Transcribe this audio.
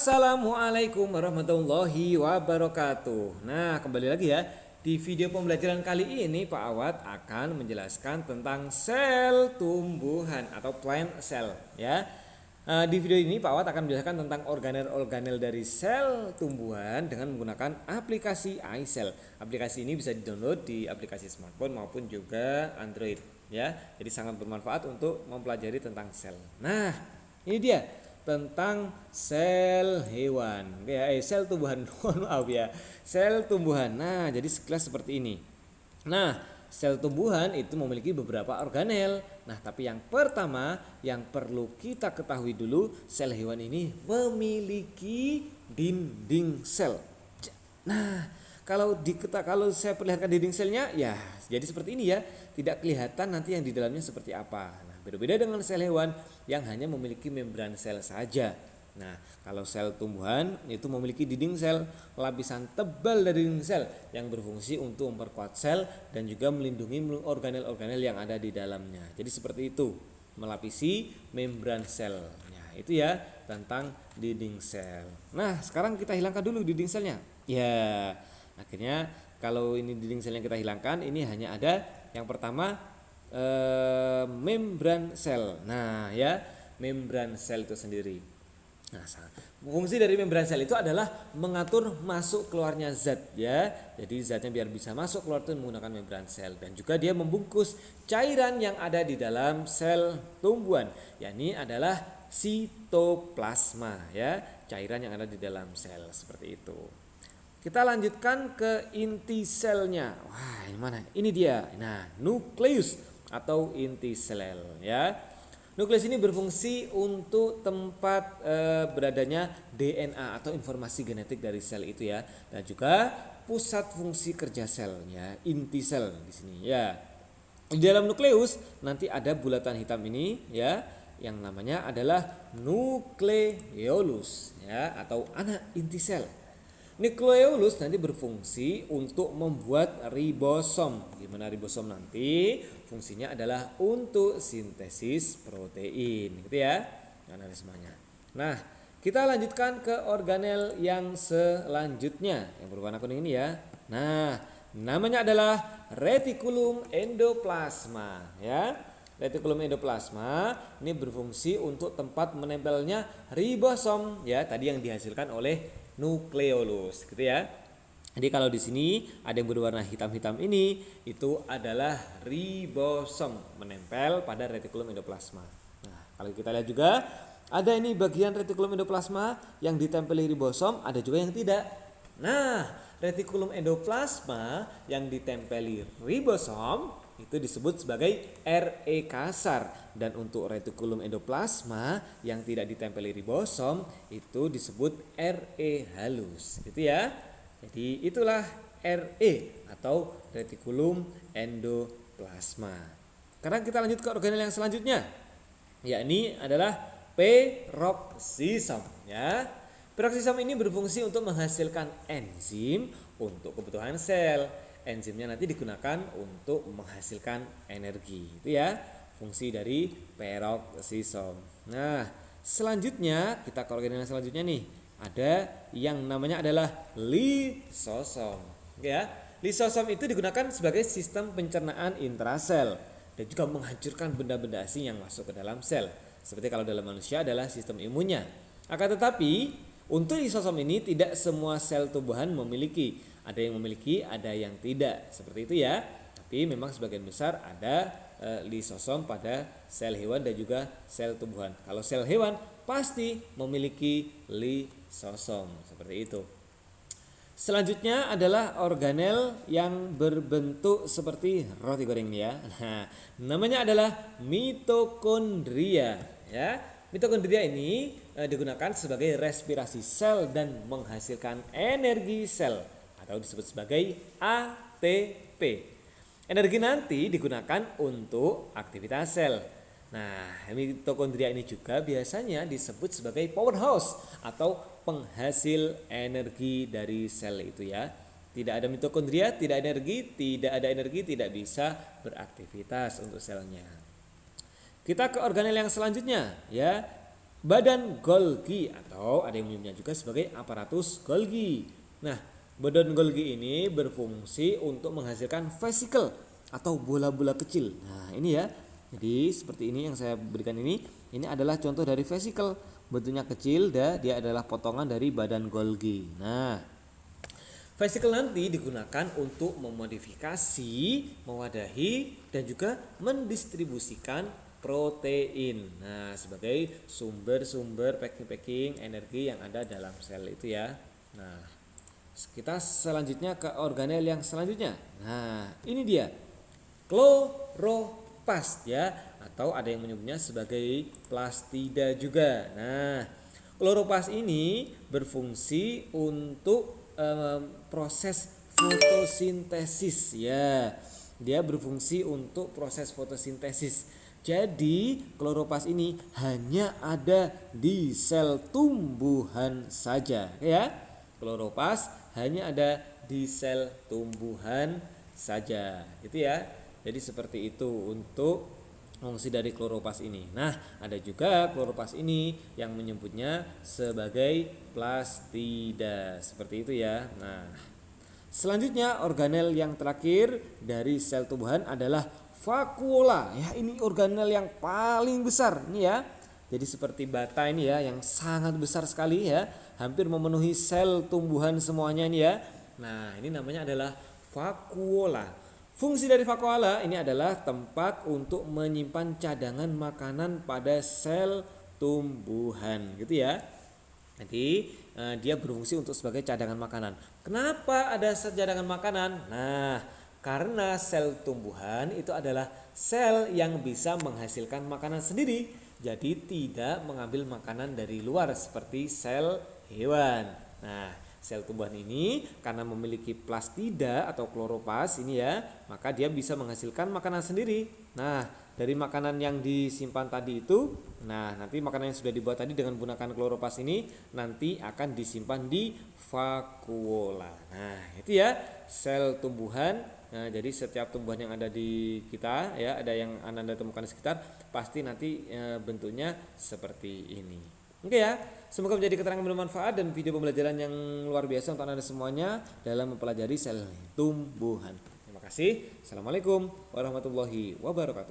Assalamualaikum warahmatullahi wabarakatuh. Nah, kembali lagi ya. Di video pembelajaran kali ini Pak Awad akan menjelaskan tentang sel tumbuhan atau plant cell ya. Di video ini Pak Awad akan menjelaskan tentang organel-organel dari sel tumbuhan dengan menggunakan aplikasi iCell. Aplikasi ini bisa di-download di aplikasi smartphone maupun juga Android ya. Jadi sangat bermanfaat untuk mempelajari tentang sel. Nah, ini dia tentang sel hewan sel tumbuhan maaf ya, sel tumbuhan. Nah, jadi sekilas seperti ini. Nah, sel tumbuhan itu memiliki beberapa organel. Nah, tapi yang pertama yang perlu kita ketahui dulu, sel hewan ini memiliki dinding sel. Nah, kalau saya perlihatkan dinding selnya ya jadi seperti ini ya, tidak kelihatan nanti yang di dalamnya seperti apa. Nah, berbeda dengan sel hewan yang hanya memiliki membran sel saja. Nah, kalau sel tumbuhan itu memiliki dinding sel, lapisan tebal dari dinding sel yang berfungsi untuk memperkuat sel dan juga melindungi organel-organel yang ada di dalamnya. Jadi seperti itu, melapisi membran sel. Nah, itu ya tentang dinding sel. Nah, sekarang kita hilangkan dulu dinding selnya. Ya, akhirnya kalau ini dinding sel yang kita hilangkan, ini hanya ada yang pertama membran sel. Nah ya, membran sel itu sendiri. Nah, fungsi dari membran sel itu adalah mengatur masuk keluarnya zat ya. Jadi zatnya biar bisa masuk keluar itu menggunakan membran sel, dan juga dia membungkus cairan yang ada di dalam sel tumbuhan, yakni adalah sitoplasma ya, cairan yang ada di dalam sel seperti itu. Kita lanjutkan ke inti selnya. Wah, ini mana? Ini dia. Nah, nukleus atau inti sel ya. Nukleus ini berfungsi untuk tempat beradanya DNA atau informasi genetik dari sel itu ya, dan juga pusat fungsi kerja selnya, inti sel di sini ya. Di dalam nukleus nanti ada bulatan hitam ini ya, yang namanya adalah nukleolus ya, atau anak inti sel. Nukleolus nanti berfungsi untuk membuat ribosom. Gimana ribosom nanti? Fungsinya adalah untuk sintesis protein, gitu ya. Analismanya. Nah, kita lanjutkan ke organel yang selanjutnya yang berwarna kuning ini ya. Nah, namanya adalah retikulum endoplasma ya. Retikulum endoplasma ini berfungsi untuk tempat menempelnya ribosom ya, tadi yang dihasilkan oleh nukleolus, gitu ya. Jadi kalau di sini ada yang berwarna hitam-hitam ini, itu adalah ribosom menempel pada retikulum endoplasma. Nah, kalau kita lihat juga ada ini bagian retikulum endoplasma yang ditempeli ribosom, ada juga yang tidak. Nah, retikulum endoplasma yang ditempeli ribosom itu disebut sebagai RE kasar, dan untuk retikulum endoplasma yang tidak ditempeli ribosom itu disebut RE halus, gitu ya. Jadi itulah RE atau retikulum endoplasma. Sekarang kita lanjut ke organel yang selanjutnya, yakni adalah peroksisom ya. Peroksisom ini berfungsi untuk menghasilkan enzim untuk kebutuhan sel. Enzimnya nanti digunakan untuk menghasilkan energi, itu ya fungsi dari peroksisom. Nah, selanjutnya kita ke organel selanjutnya nih, ada yang namanya adalah lisosom ya. Lisosom itu digunakan sebagai sistem pencernaan intrasel dan juga menghancurkan benda-benda asing yang masuk ke dalam sel, seperti kalau dalam manusia adalah sistem imunnya. Akan tetapi untuk lisosom ini tidak semua sel tumbuhan memiliki. Ada yang memiliki, ada yang tidak. Seperti itu ya. Tapi memang sebagian besar ada lisosom pada sel hewan dan juga sel tumbuhan. Kalau sel hewan pasti memiliki lisosom. Seperti itu. Selanjutnya adalah organel yang berbentuk seperti roti goreng ya. Nah, namanya adalah mitokondria ya. Mitokondria ini digunakan sebagai respirasi sel dan menghasilkan energi sel, atau disebut sebagai ATP. Energi nanti digunakan untuk aktivitas sel. Nah, mitokondria ini juga biasanya disebut sebagai powerhouse atau penghasil energi dari sel itu ya. Tidak ada mitokondria, tidak ada energi, tidak bisa beraktivitas untuk selnya. Kita ke organel yang selanjutnya ya. badan Golgi atau ada yang menyebutnya juga sebagai aparatus Golgi. Nah, badan Golgi ini berfungsi untuk menghasilkan vesikel atau bola-bola kecil. Nah, ini ya. Jadi seperti ini yang saya berikan ini adalah contoh dari vesikel. Bentuknya kecil dan dia adalah potongan dari badan Golgi. Nah, vesikel nanti digunakan untuk memodifikasi, mewadahi, dan juga mendistribusikan protein. Nah, sebagai sumber-sumber packing energi yang ada dalam sel itu ya. Nah, kita selanjutnya ke organel yang selanjutnya. Nah, ini dia. Kloroplas ya, atau ada yang menyebutnya sebagai plastida juga. Nah, kloroplas ini berfungsi untuk proses fotosintesis ya. Dia berfungsi untuk proses fotosintesis. Jadi kloroplas ini hanya ada di sel tumbuhan saja ya. Kloroplas hanya ada di sel tumbuhan saja. Itu ya. Jadi seperti itu untuk fungsi dari kloroplas ini. Nah, ada juga kloroplas ini yang menyebutnya sebagai plastida. Seperti itu ya. Nah, selanjutnya organel yang terakhir dari sel tumbuhan adalah vakuola. Ya, ini organel yang paling besar ini ya. Jadi seperti bata ini ya, yang sangat besar sekali ya, hampir memenuhi sel tumbuhan semuanya ini ya. Nah, ini namanya adalah vakuola. Fungsi dari vakuola ini adalah tempat untuk menyimpan cadangan makanan pada sel tumbuhan gitu ya. Jadi dia berfungsi untuk sebagai cadangan makanan. Kenapa ada cadangan makanan? Nah, karena sel tumbuhan itu adalah sel yang bisa menghasilkan makanan sendiri. Jadi tidak mengambil makanan dari luar seperti sel hewan. Nah, sel tumbuhan ini karena memiliki plastida atau kloroplas ini ya, maka dia bisa menghasilkan makanan sendiri. Nah, dari makanan yang disimpan tadi itu, nah nanti makanan yang sudah dibuat tadi dengan menggunakan kloroplas ini nanti akan disimpan di vakuola. Nah, itu ya sel tumbuhan. Nah, jadi setiap tumbuhan yang ada di kita ya, ada yang Anda temukan di sekitar, pasti nanti bentuknya seperti ini. Oke ya, semoga menjadi keterangan bermanfaat dan video pembelajaran yang luar biasa untuk Anda semuanya dalam mempelajari sel tumbuhan. Terima kasih. Assalamualaikum warahmatullahi wabarakatuh.